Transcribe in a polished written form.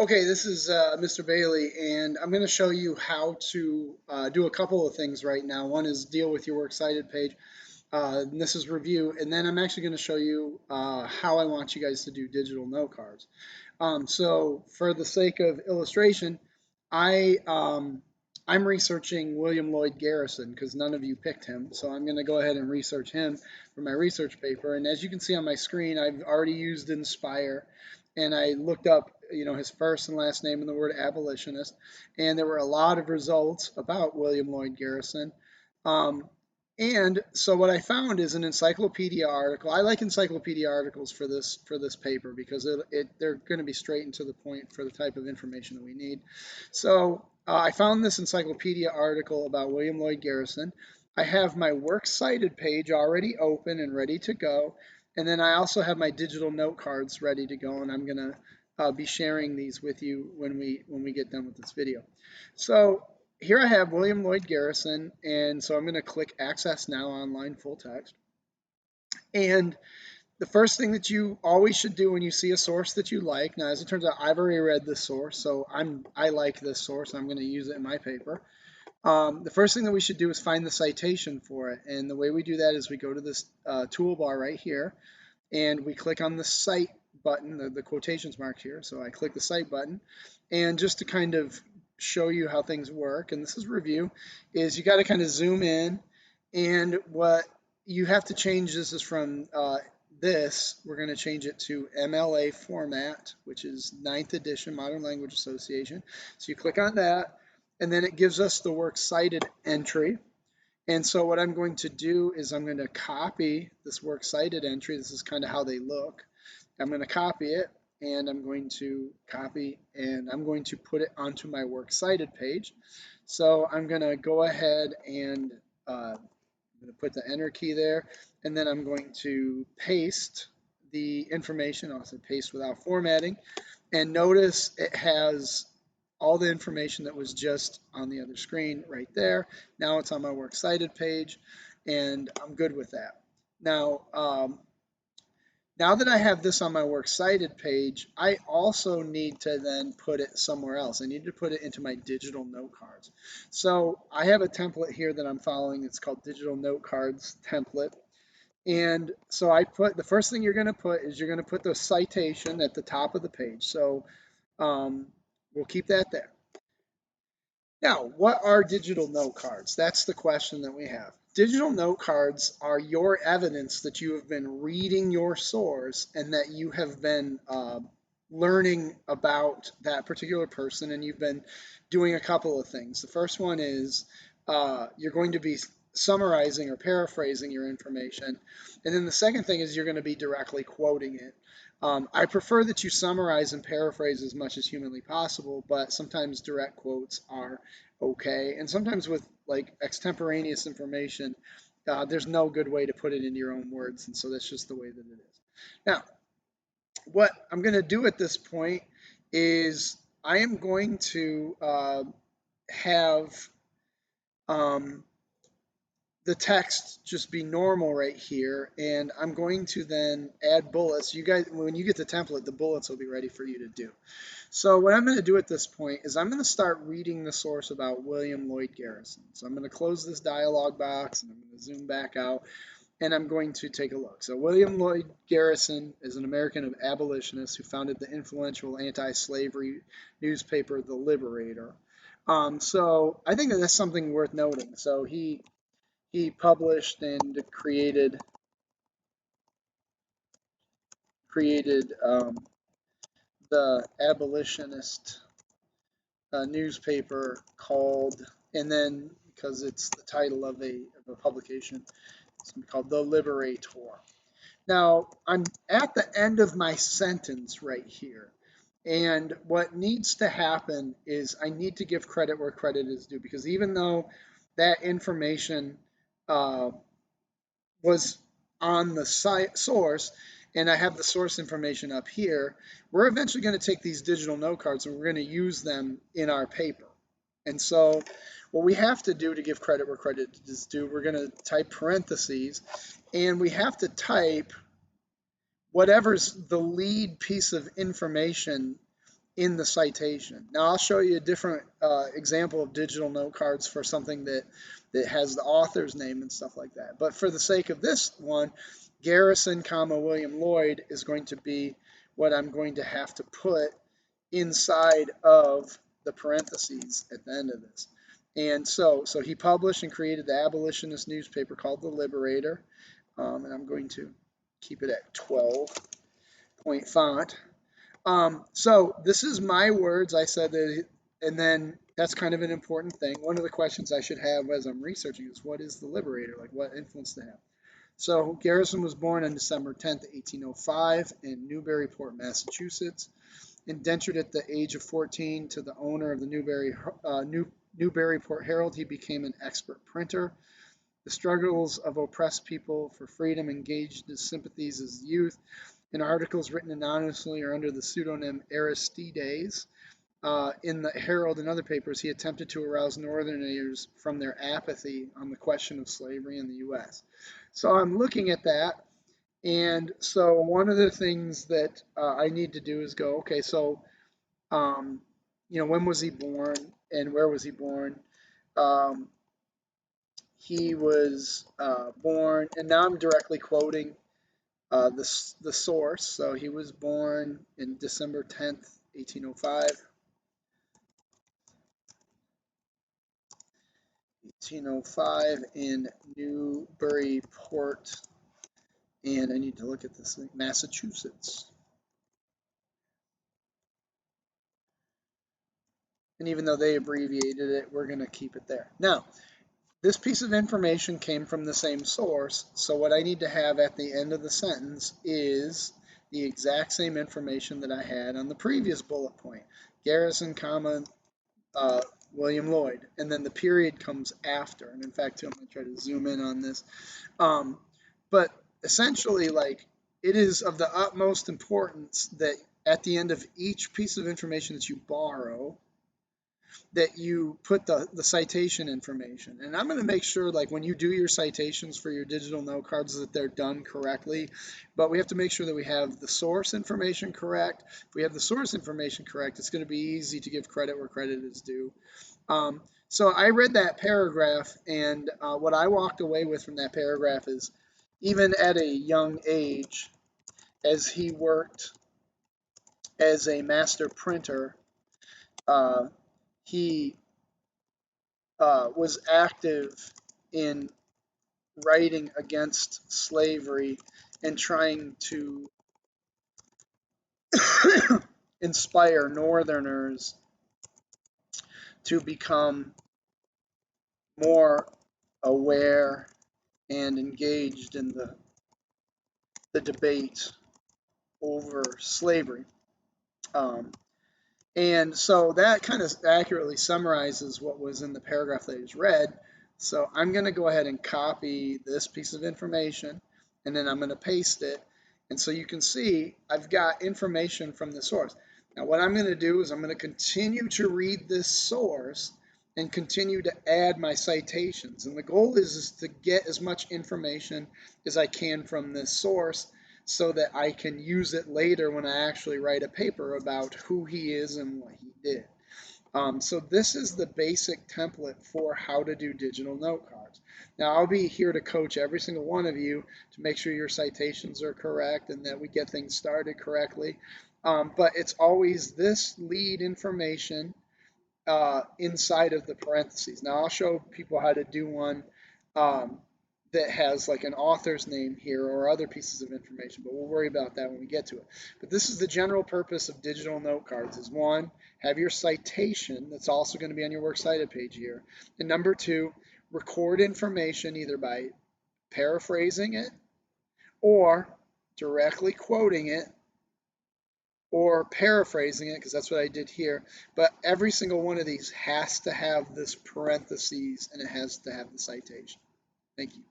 Okay, this is Mr. Bailey, and I'm going to show you how to do a couple of things right now. One is deal with your works cited page, and this is review, and then I'm actually going to show you how I want you guys to do digital note cards. So, for the sake of illustration, I I'm researching William Lloyd Garrison because none of you picked him, so I'm going to go ahead and research him for my research paper. And as you can see on my screen, I've already used Inspire, and I looked up, his first and last name and the word abolitionist, and there were a lot of results about William Lloyd Garrison. Um, and so what I found is an encyclopedia article. I like encyclopedia articles for this paper because they're going to be straight and to the point for the type of information that we need. So I found this encyclopedia article about William Lloyd Garrison. I have my works cited page already open and ready to go, and then I also have my digital note cards ready to go, and I'm gonna be sharing these with you when we get done with this video. So here I have William Lloyd Garrison, and so I'm going to click Access Now Online Full Text. And the first thing that you always should do when you see a source that you like, now as it turns out, I've already read this source, so I like this source. I'm going to use it in my paper. The first thing that we should do is find the citation for it, and the way we do that is we go to this toolbar right here, and we click on the Cite button, the quotations mark here. So I click the Cite button, and just to kind of show you how things work, and this is review, is you got to kind of zoom in, and what you have to change this is from we're going to change it to MLA format, which is 9th edition, Modern Language Association. So you click on that, and then it gives us the works cited entry. And so what I'm going to do is I'm going to copy this works cited entry. This is kind of how they look. I'm going to copy it, and I'm going to copy, and I'm going to put it onto my works cited page. So I'm going to go ahead and I'm going to put the enter key there, and then I'm going to paste the information. I'll say paste without formatting. And notice it has all the information that was just on the other screen right there. Now it's on my works cited page, and I'm good with that. Now that I have this on my works cited page, I also need to then put it somewhere else. I need to put it into my digital note cards. So I have a template here that I'm following. It's called Digital Note Cards Template. And so the first thing you're going to put is you're going to put the citation at the top of the page. So we'll keep that there. Now, what are digital note cards? That's the question that we have. Digital note cards are your evidence that you have been reading your source and that you have been learning about that particular person, and you've been doing a couple of things. The first one is you're going to be summarizing or paraphrasing your information. And then the second thing is you're going to be directly quoting it. I prefer that you summarize and paraphrase as much as humanly possible, but sometimes direct quotes are okay. And sometimes with like extemporaneous information, there's no good way to put it into your own words. And so that's just the way that it is. Now, what I'm going to do at this point is I am going to have the text just be normal right here, and I'm going to then add bullets. You guys, when you get the template, the bullets will be ready for you to do. So what I'm going to do at this point is I'm going to start reading the source about William Lloyd Garrison. So I'm going to close this dialog box, and I'm going to zoom back out, and I'm going to take a look. So William Lloyd Garrison is an American abolitionist who founded the influential anti-slavery newspaper, The Liberator. So I think that that's something worth noting. So he published and created the abolitionist newspaper called, and then because it's the title of a publication, it's called The Liberator. Now I'm at the end of my sentence right here. And what needs to happen is I need to give credit where credit is due, because even though that information was on the source, and I have the source information up here, we're eventually going to take these digital note cards and we're going to use them in our paper. And so what we have to do to give credit where credit is due, we're going to type parentheses, and we have to type whatever's the lead piece of information in the citation. Now I'll show you a different example of digital note cards for something that has the author's name and stuff like that. But for the sake of this one, Garrison, comma, William Lloyd is going to be what I'm going to have to put inside of the parentheses at the end of this. And so he published and created the abolitionist newspaper called The Liberator. And I'm going to keep it at 12-point font. So this is my words. I said that, and then that's kind of an important thing. One of the questions I should have as I'm researching is, what is the Liberator? Like, what influence did it have? So Garrison was born on December 10th, 1805 in Newburyport, Massachusetts. Indentured at the age of 14 to the owner of the Newburyport Herald, he became an expert printer. The struggles of oppressed people for freedom engaged his sympathies as youth. In articles written anonymously or under the pseudonym Aristides in the Herald and other papers, he attempted to arouse Northerners from their apathy on the question of slavery in the U.S. So I'm looking at that, and so one of the things that I need to do is go, okay, so when was he born and where was he born? He was born, and now I'm directly quoting the source. So he was born in December 10th, 1805. 1805 in Newburyport, and I need to look at this thing, Massachusetts. And even though they abbreviated it, we're going to keep it there. Now, this piece of information came from the same source, so what I need to have at the end of the sentence is the exact same information that I had on the previous bullet point. Garrison, comma, William Lloyd, and then the period comes after. And in fact, I'm going to try to zoom in on this. But essentially, like, it is of the utmost importance that at the end of each piece of information that you borrow, that you put the citation information. And I'm going to make sure, like, when you do your citations for your digital note cards, that they're done correctly. But we have to make sure that we have the source information correct. If we have the source information correct, it's going to be easy to give credit where credit is due. So I read that paragraph, and what I walked away with from that paragraph is, even at a young age, as he worked as a master printer, he was active in writing against slavery and trying to inspire Northerners to become more aware and engaged in the debate over slavery. And so that kind of accurately summarizes what was in the paragraph that I just read. So I'm going to go ahead and copy this piece of information, and then I'm going to paste it. And so you can see I've got information from the source. Now what I'm going to do is I'm going to continue to read this source and continue to add my citations. And the goal is to get as much information as I can from this source, so that I can use it later when I actually write a paper about who he is and what he did. So this is the basic template for how to do digital note cards. Now I'll be here to coach every single one of you to make sure your citations are correct and that we get things started correctly. But it's always this lead information inside of the parentheses. Now I'll show people how to do one that has like an author's name here or other pieces of information, but we'll worry about that when we get to it. But this is the general purpose of digital note cards: is one, have your citation that's also going to be on your works cited page here, and number two, record information either by paraphrasing it or directly quoting it or paraphrasing it, because that's what I did here. But every single one of these has to have this parentheses and it has to have the citation. Thank you.